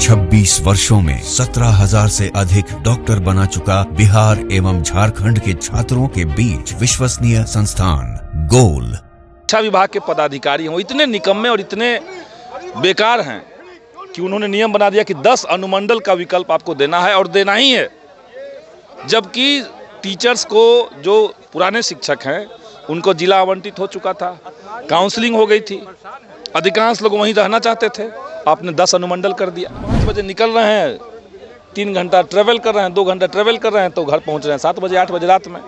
26 वर्षों में 17,000 से अधिक डॉक्टर बना चुका बिहार एवं झारखंड के छात्रों के बीच विश्वसनीय संस्थान गोल। शिक्षा विभाग के पदाधिकारी वो इतने निकम्मे और इतने बेकार हैं कि उन्होंने नियम बना दिया कि 10 अनुमंडल का विकल्प आपको देना है और देना ही है, जबकि टीचर्स को जो पुराने शिक्षक हैं उनको जिला आवंटित हो चुका था, काउंसलिंग हो गई थी, अधिकांश लोग वहीं रहना चाहते थे। आपने 10 अनुमंडल कर दिया। 5 बजे निकल रहे हैं, 3 घंटा ट्रेवल कर रहे हैं, 2 घंटा ट्रेवल कर रहे हैं तो घर पहुंच रहे हैं 7 बजे 8 बजे रात में,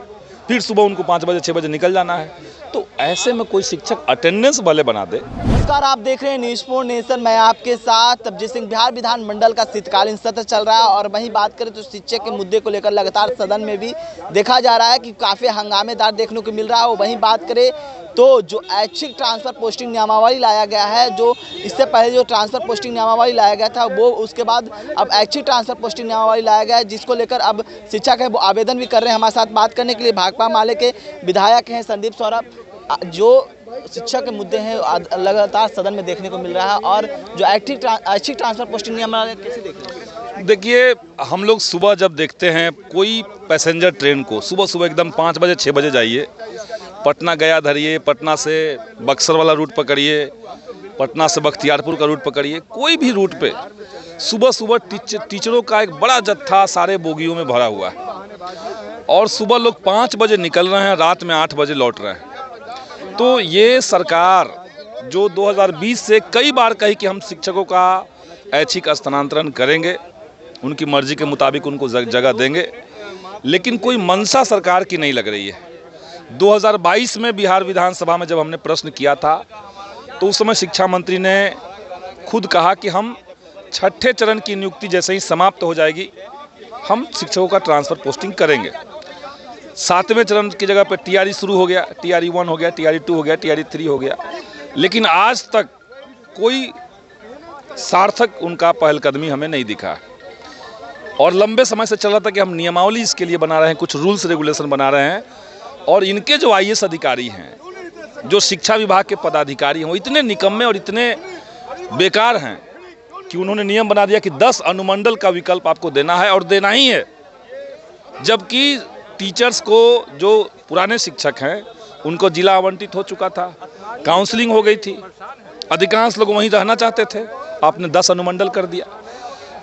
फिर सुबह उनको 5 बजे 6 बजे निकल जाना है। तो ऐसे में कोई शिक्षक अटेंडेंस भले बना दे। नमस्कार, आप देख रहे हैं न्यूज़ फॉर नेशन। मैं आपके साथ अभिजीत सिंह। बिहार विधानमंडल का शीतकालीन सत्र चल रहा है और वहीं बात करें तो शिक्षक के मुद्दे को लेकर लगातार सदन में भी देखा जा रहा है कि काफ़ी हंगामेदार देखने को मिल रहा है। वहीं बात करें तो जो ऐच्छिक ट्रांसफ़र पोस्टिंग नियमावली लाया गया है, जो इससे पहले जो ट्रांसफ़र पोस्टिंग नियमावली लाया गया था वो उसके बाद अब ऐच्छिक ट्रांसफ़र पोस्टिंग नियमावली लाया गया है, जिसको लेकर अब शिक्षक है वो आवेदन भी कर रहे हैं। हमारे साथ बात करने के लिए भाकपा माले के विधायक हैं संदीप सौरभ। जो शिक्षा के मुद्दे हैं लगातार सदन में देखने को मिल रहा है और जो ऐच्छिक ट्रांसफ़र पोस्टिंग नियमावली कैसे देख रहे हैं? देखिए, हम लोग सुबह जब देखते हैं कोई पैसेंजर ट्रेन को, सुबह सुबह एकदम 5 बजे 6 बजे जाइए, पटना गया धरिए, पटना से बक्सर वाला रूट पकड़िए, पटना से बख्तियारपुर का रूट पकड़िए, कोई भी रूट पे सुबह सुबह टीचरों का एक बड़ा जत्था सारे बोगियों में भरा हुआ है और सुबह लोग 5 बजे निकल रहे हैं, रात में 8 बजे लौट रहे हैं। तो ये सरकार जो 2020 से कई बार कही कि हम शिक्षकों का ऐच्छिक स्थानांतरण करेंगे, उनकी मर्जी के मुताबिक उनको जगह देंगे, लेकिन कोई मंशा सरकार की नहीं लग रही है। 2022 में बिहार विधानसभा में जब हमने प्रश्न किया था तो उस समय शिक्षा मंत्री ने खुद कहा कि हम 6ठे चरण की नियुक्ति जैसे ही समाप्त हो जाएगी हम शिक्षकों का ट्रांसफ़र पोस्टिंग करेंगे। 7वें चरण की जगह पे TRE शुरू हो गया, TRE 1 हो गया, TRE 2 हो गया, TRE 3 हो गया, लेकिन आज तक कोई सार्थक उनका पहलकदमी हमें नहीं दिखा। और लंबे समय से चल रहा था कि हम नियमावली इसके लिए बना रहे हैं, कुछ रूल्स रेगुलेशन बना रहे हैं, और इनके जो IAS अधिकारी हैं, जो शिक्षा विभाग के पदाधिकारी हैं, वो इतने निकम्मे और इतने बेकार हैं कि उन्होंने नियम बना दिया कि 10 अनुमंडल का विकल्प आपको देना है और देना ही है, जबकि टीचर्स को जो पुराने शिक्षक हैं उनको जिला आवंटित हो चुका था, काउंसलिंग हो गई थी, अधिकांश लोग वहीं रहना चाहते थे, आपने 10 अनुमंडल कर दिया।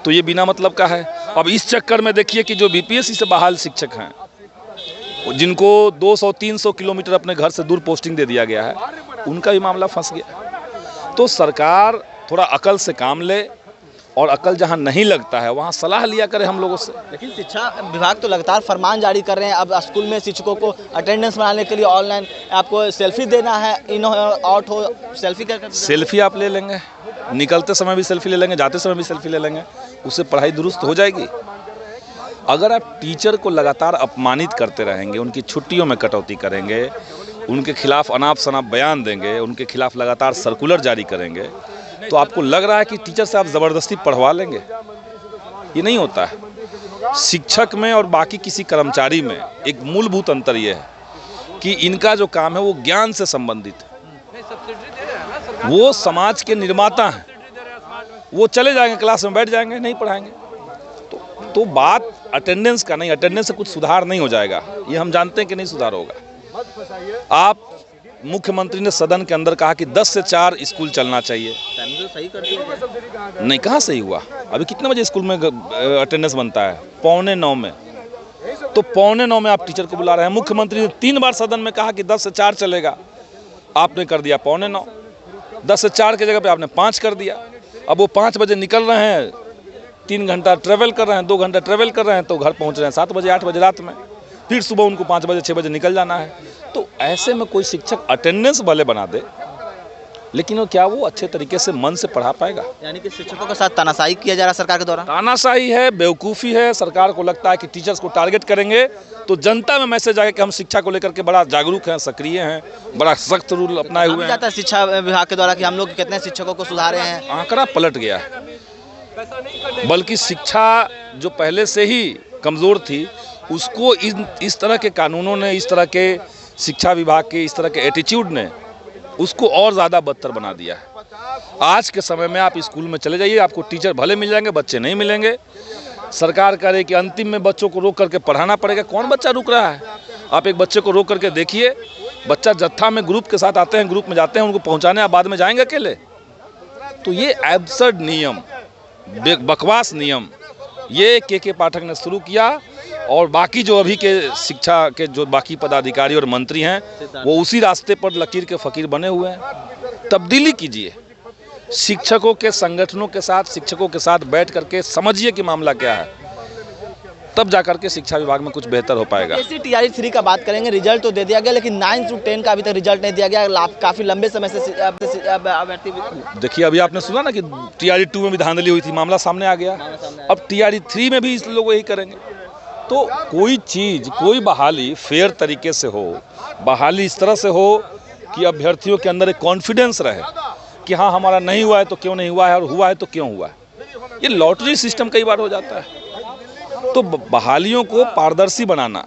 तो ये बिना मतलब का है। अब इस चक्कर में देखिए कि जो BPSC से बहाल शिक्षक हैं, जिनको 200-300 किलोमीटर अपने घर से दूर पोस्टिंग दे दिया गया है, उनका भी मामला फंस गया। तो सरकार थोड़ा अकल से काम ले और अकल जहां नहीं लगता है वहां सलाह लिया करे हम लोगों से। लेकिन शिक्षा विभाग तो लगातार फरमान जारी कर रहे हैं। अब स्कूल में शिक्षकों को अटेंडेंस बनाने के लिए ऑनलाइन आपको सेल्फी देना है, इन हो आउट हो सेल्फी कर सेल्फी आप ले लेंगे, निकलते समय भी सेल्फी ले लेंगे, जाते समय भी सेल्फी ले लेंगे, उससे पढ़ाई दुरुस्त हो जाएगी। अगर आप टीचर को लगातार अपमानित करते रहेंगे, उनकी छुट्टियों में कटौती करेंगे, उनके खिलाफ अनाप शनाप बयान देंगे, उनके खिलाफ लगातार सर्कुलर जारी करेंगे, तो आपको लग रहा है कि टीचर से आप ज़बरदस्ती पढ़वा लेंगे। ये नहीं होता है। शिक्षक में और बाकी किसी कर्मचारी में एक मूलभूत अंतर ये है कि इनका जो काम है वो ज्ञान से संबंधित है। वो समाज के निर्माता हैं, वो चले जाएंगे, क्लास में बैठ जाएंगे, नहीं पढ़ाएंगे। तो बात अटेंडेंस का नहीं, अटेंडेंस से कुछ सुधार नहीं हो जाएगा, ये हम जानते हैं कि नहीं सुधार होगा। आप मुख्यमंत्री ने सदन के अंदर कहा कि 10 से 4 स्कूल चलना चाहिए। सही कर दिया नहीं, कहाँ सही हुआ? अभी कितने बजे स्कूल में अटेंडेंस बनता है? 8:45 में। तो 8:45 में आप टीचर को बुला रहे हैं। मुख्यमंत्री ने 3 बार सदन में कहा कि 10 से 4 चलेगा, आपने कर दिया 8:45। 10 से 4 की जगह पे आपने 5 कर दिया। अब वो 5 बजे निकल रहे हैं, 3 घंटा ट्रेवल कर रहे हैं, 2 घंटा ट्रेवल कर रहे हैं तो घर पहुंच रहे हैं 7 बजे 8 बजे रात में, फिर सुबह उनको 5 बजे 6 बजे निकल जाना है। तो ऐसे में कोई शिक्षक अटेंडेंस भले बना दे, लेकिन क्या वो अच्छे तरीके से मन से पढ़ा पाएगा? यानी कि शिक्षकों के साथ तानाशाही किया जा रहा है सरकार के द्वारा। तानाशाही है, बेवकूफ़ी है। सरकार को लगता है कि टीचर्स को टारगेट करेंगे तो जनता में मैसेज आएगा कि हम शिक्षा को लेकर के बड़ा जागरूक हैं, सक्रिय हैं, बड़ा सख्त रूल अपनाए हुए हैं। शिक्षा विभाग के द्वारा कि हम लोग कितने शिक्षकों को सुधारे हैं, आंकड़ा पलट गया है। बल्कि शिक्षा जो पहले से ही कमज़ोर थी उसको इस तरह के कानूनों ने, इस तरह के शिक्षा विभाग के इस तरह के एटीट्यूड ने उसको और ज़्यादा बदतर बना दिया है। आज के समय में आप स्कूल में चले जाइए, आपको टीचर भले मिल जाएंगे, बच्चे नहीं मिलेंगे। सरकार कह रही है कि अंतिम में बच्चों को रोक करके पढ़ाना पड़ेगा। कौन बच्चा रुक रहा है? आप एक बच्चे को रोक करके देखिए, बच्चा जत्था में ग्रुप के साथ आते हैं, ग्रुप में जाते हैं, उनको पहुंचाने आप बाद में जाएंगे अकेले? तो ये एब्सर्ड नियम, बकवास नियम ये के पाठक ने शुरू किया, और बाकी जो अभी के शिक्षा के जो बाकी पदाधिकारी और मंत्री हैं वो उसी रास्ते पर लकीर के फकीर बने हुए हैं। तब्दीली कीजिए, शिक्षकों के संगठनों के साथ, शिक्षकों के साथ बैठ करके समझिए कि मामला क्या है, तब जाकर के शिक्षा विभाग में कुछ बेहतर हो पाएगा। जैसे TRE 3 का बात करेंगे, रिजल्ट तो दे दिया गया, लेकिन 9 से 10 का अभी तक रिजल्ट नहीं दिया गया। काफ़ी लंबे समय से देखिए, अभी आपने सुना ना कि TRE 2 में भी धांधली हुई थी, मामला सामने आ गया। अब TRE 3 में भी इस लोग यही करेंगे। तो कोई चीज़, कोई बहाली फेयर तरीके से हो, बहाली इस तरह से हो कि अभ्यर्थियों के अंदर एक कॉन्फिडेंस रहे कि हाँ हमारा नहीं हुआ है तो क्यों नहीं हुआ है, और हुआ है तो क्यों हुआ है। ये लॉटरी सिस्टम कई बार हो जाता है। तो बहालियों को पारदर्शी बनाना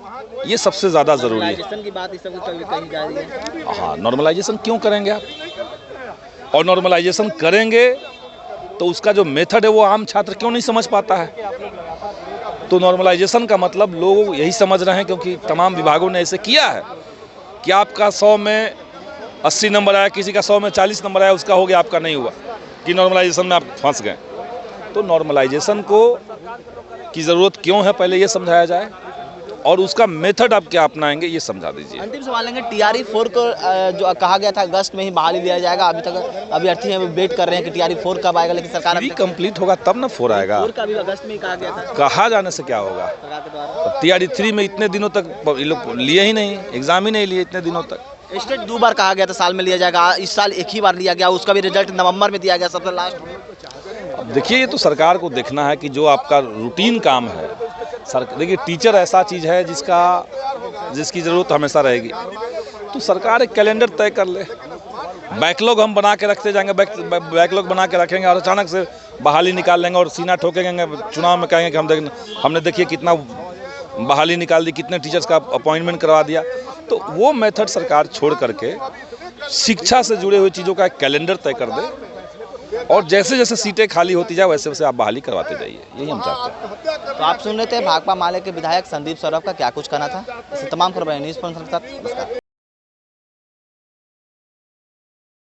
ये सबसे ज़्यादा ज़रूरी है। की बात इस सब कही जा रही है। हाँ, नॉर्मलाइजेशन क्यों करेंगे आप? और नॉर्मलाइजेशन करेंगे तो उसका जो मेथड है वो आम छात्र क्यों नहीं समझ पाता है? तो नॉर्मलाइजेशन का मतलब लोग यही समझ रहे हैं, क्योंकि तमाम विभागों ने ऐसे किया है कि आपका 100 में 80 नंबर आया, किसी का 100 में 40 नंबर आया, उसका हो गया, आपका नहीं हुआ, कि नॉर्मलाइजेशन में आप फंस गए। तो नॉर्मलाइजेशन को की ज़रूरत क्यों है पहले ये समझाया जाए, और उसका मेथड आप क्या अपनाएंगे ये समझा दीजिए। अंतिम सवाल लेंगे, TRE 4 को जो कहा गया था अगस्त में ही बहाली दिया जाएगा, अभी तक अभ्यर्थी हैं वेट कर रहे हैं कि TRE 4 कब आएगा, लेकिन सरकार अभी कंप्लीट होगा तब ना 4 आएगा। 4 का भी अगस्त में ही कहा गया था। कहा जाने से क्या होगा? TRE 3 में इतने दिनों तक ये लोग लिए ही नहीं, एग्जाम ही नहीं लिए इतने दिनों तक। स्टेट 2 बार कहा गया था साल में लिया जाएगा, इस साल एक ही बार लिया गया, उसका भी रिजल्ट नवंबर में दिया गया सबसे लास्ट में। अब देखिए, ये तो सरकार को देखना है कि जो आपका रूटीन काम है, देखिए टीचर ऐसा चीज़ है जिसकी ज़रूरत हमेशा रहेगी। तो सरकार एक कैलेंडर तय कर ले। बैकलॉग हम बना के रखते जाएंगे, बैकलॉग बना के रखेंगे और अचानक से बहाली निकाल लेंगे और सीना ठोकेंगे, चुनाव में कहेंगे कि हमने देखिए कितना बहाली निकाल दी, कितने टीचर्स का अपॉइंटमेंट करवा दिया। तो वो मेथड सरकार छोड़ करके शिक्षा से जुड़े हुए चीज़ों का एक कैलेंडर तय कर दे, और जैसे जैसे सीटें खाली होती जाए वैसे वैसे आप बहाली करवाते जाइए, यही हम चाहते हैं। तो आप सुन रहे थे भाकपा माले के विधायक संदीप सौरभ का क्या कुछ कहना था। इसे तमाम खबरें न्यूज़ पर।